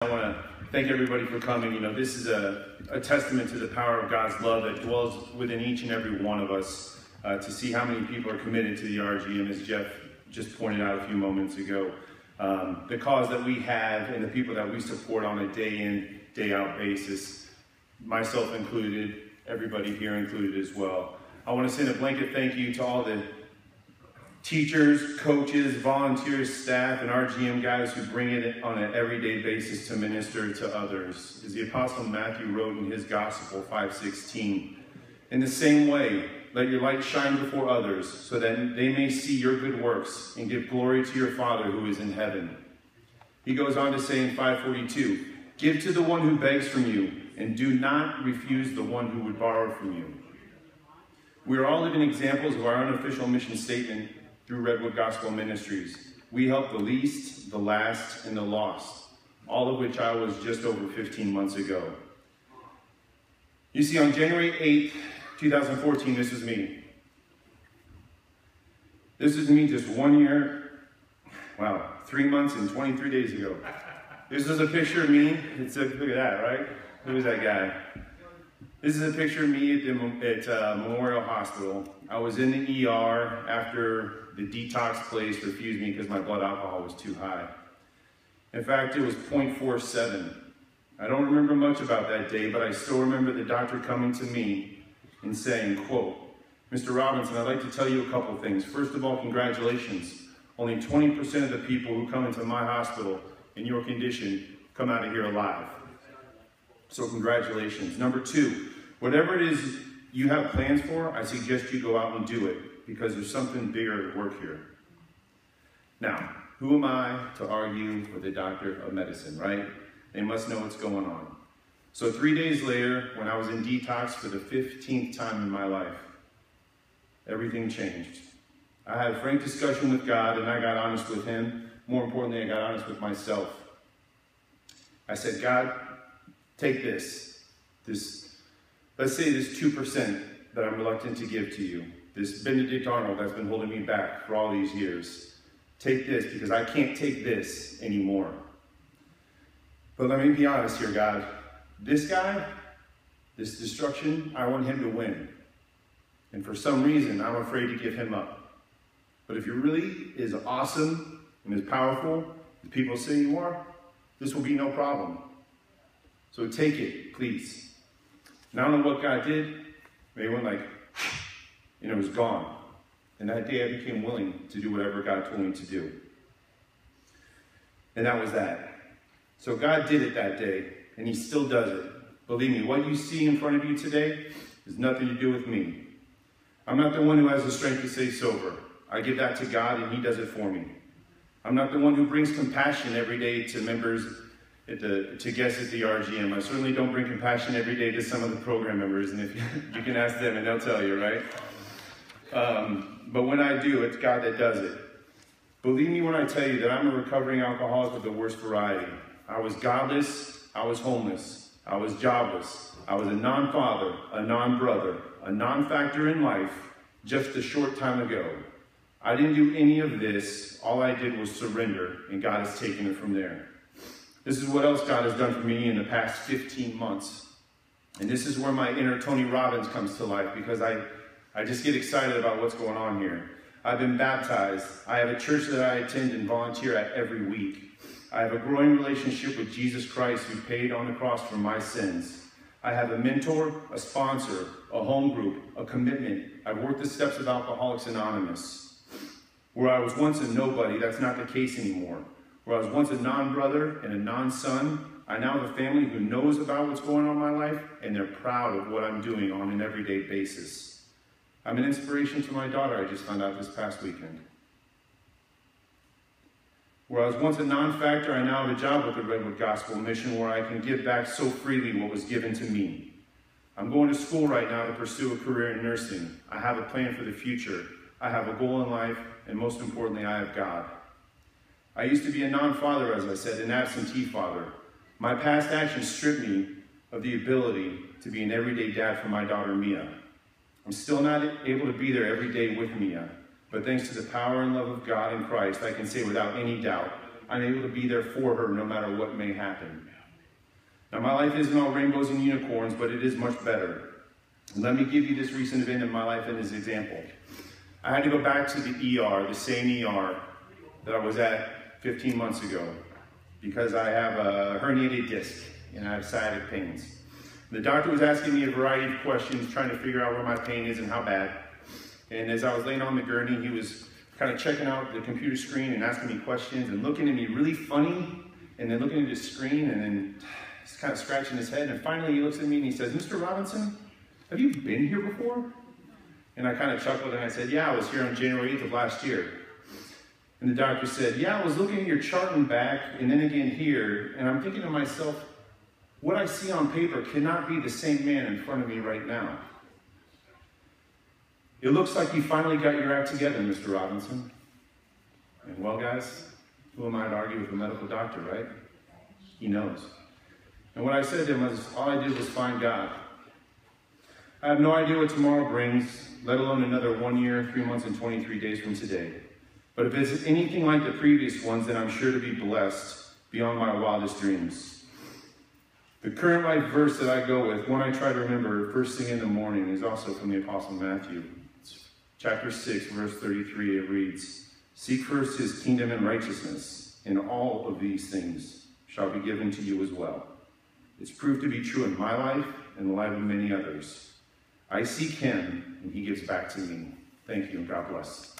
I want to thank everybody for coming. You know, this is a testament to the power of God's love that dwells within each and every one of us, to see how many people are committed to the RGM, as Jeff just pointed out a few moments ago. The cause that we have and the people that we support on a day in, day out basis, myself included, everybody here included as well. I want to send a blanket thank you to all the teachers, coaches, volunteers, staff, and RGM guys who bring it on an everyday basis to minister to others. As the Apostle Matthew wrote in his Gospel 5:16, in the same way, let your light shine before others, so that they may see your good works and give glory to your Father who is in heaven. He goes on to say in 5:42, give to the one who begs from you, and do not refuse the one who would borrow from you. We are all living examples of our unofficial mission statement through Redwood Gospel Ministries. We help the least, the last, and the lost, all of which I was just over 15 months ago. You see, on January 8th, 2014, this was me. This is me just 1 year, 3 months and 23 days ago. This is a picture of me. Look at that, right? Who is that guy? This is a picture of me at Memorial Hospital. I was in the ER after the detox place refused me because my blood alcohol was too high. In fact, it was 0.47. I don't remember much about that day, but I still remember the doctor coming to me and saying, quote, Mr. Robinson, I'd like to tell you a couple things. First of all, congratulations. Only 20% of the people who come into my hospital in your condition come out of here alive. So congratulations. Number two, whatever it is you have plans for, I suggest you go out and do it, because there's something bigger at work here. Now, who am I to argue with a doctor of medicine, right? They must know what's going on. So 3 days later, when I was in detox for the 15th time in my life, everything changed. I had a frank discussion with God, and I got honest with Him. More importantly, I got honest with myself. I said, God, take this, let's say this 2% that I'm reluctant to give to you, this Benedict Arnold that's been holding me back for all these years. Take this, because I can't take this anymore. But let me be honest here, God. This guy, this destruction, I want him to win. And for some reason, I'm afraid to give him up. But if you really is awesome and as powerful as people say you are, this will be no problem. So take it, please. And I don't know what God did, but He went like, and it was gone. And that day I became willing to do whatever God told me to do. And that was that. So God did it that day, and He still does it. Believe me, what you see in front of you today has nothing to do with me. I'm not the one who has the strength to stay sober. I give that to God, and He does it for me. I'm not the one who brings compassion every day to members, to guests at the RGM. I certainly don't bring compassion every day to some of the program members, and if you can ask them and they'll tell you, right? But when I do, it's God that does it. Believe me when I tell you that I'm a recovering alcoholic of the worst variety. I was godless, I was homeless, I was jobless, I was a non-father, a non-brother, a non-factor in life just a short time ago. I didn't do any of this. All I did was surrender, and God has taken it from there. This is what else God has done for me in the past 15 months. And this is where my inner Tony Robbins comes to life, because I just get excited about what's going on here. I've been baptized. I have a church that I attend and volunteer at every week. I have a growing relationship with Jesus Christ, who paid on the cross for my sins. I have a mentor, a sponsor, a home group, a commitment. I've worked the steps of Alcoholics Anonymous. Where I was once a nobody, that's not the case anymore. Where I was once a non-brother and a non-son, I now have a family who knows about what's going on in my life, and they're proud of what I'm doing on an everyday basis. I'm an inspiration to my daughter, I just found out this past weekend. Where I was once a non-factor, I now have a job with the Redwood Gospel Mission where I can give back so freely what was given to me. I'm going to school right now to pursue a career in nursing. I have a plan for the future. I have a goal in life, and most importantly, I have God. I used to be a non-father, as I said, an absentee father. My past actions stripped me of the ability to be an everyday dad for my daughter, Mia. I'm still not able to be there every day with Mia, but thanks to the power and love of God in Christ, I can say without any doubt, I'm able to be there for her no matter what may happen. Now, my life isn't all rainbows and unicorns, but it is much better. And let me give you this recent event in my life as an example. I had to go back to the ER, the same ER that I was at 15 months ago, because I have a herniated disc and I have sciatic pains. The doctor was asking me a variety of questions, trying to figure out where my pain is and how bad. And as I was laying on the gurney, he was kind of checking out the computer screen and asking me questions and looking at me really funny, and then looking at his screen, and then he's kind of scratching his head. And finally he looks at me and he says, "Mr. Robinson, have you been here before?" And I kind of chuckled and I said, "Yeah, I was here on January 8th of last year." And the doctor said, "Yeah, I was looking at your chart and back, and then again here, and I'm thinking to myself, what I see on paper cannot be the same man in front of me right now. It looks like you finally got your act together, Mr. Robinson." And well, guys, who am I to argue with a medical doctor, right? He knows. And what I said to him was, all I did was find God. I have no idea what tomorrow brings, let alone another 1 year, 3 months, and 23 days from today. But if it's anything like the previous ones, then I'm sure to be blessed beyond my wildest dreams. The current life verse that I go with, one I try to remember first thing in the morning, is also from the Apostle Matthew. It's chapter 6, verse 33, it reads, "Seek first his kingdom and righteousness, and all of these things shall be given to you as well." It's proved to be true in my life and the life of many others. I seek him, and he gives back to me. Thank you, and God bless.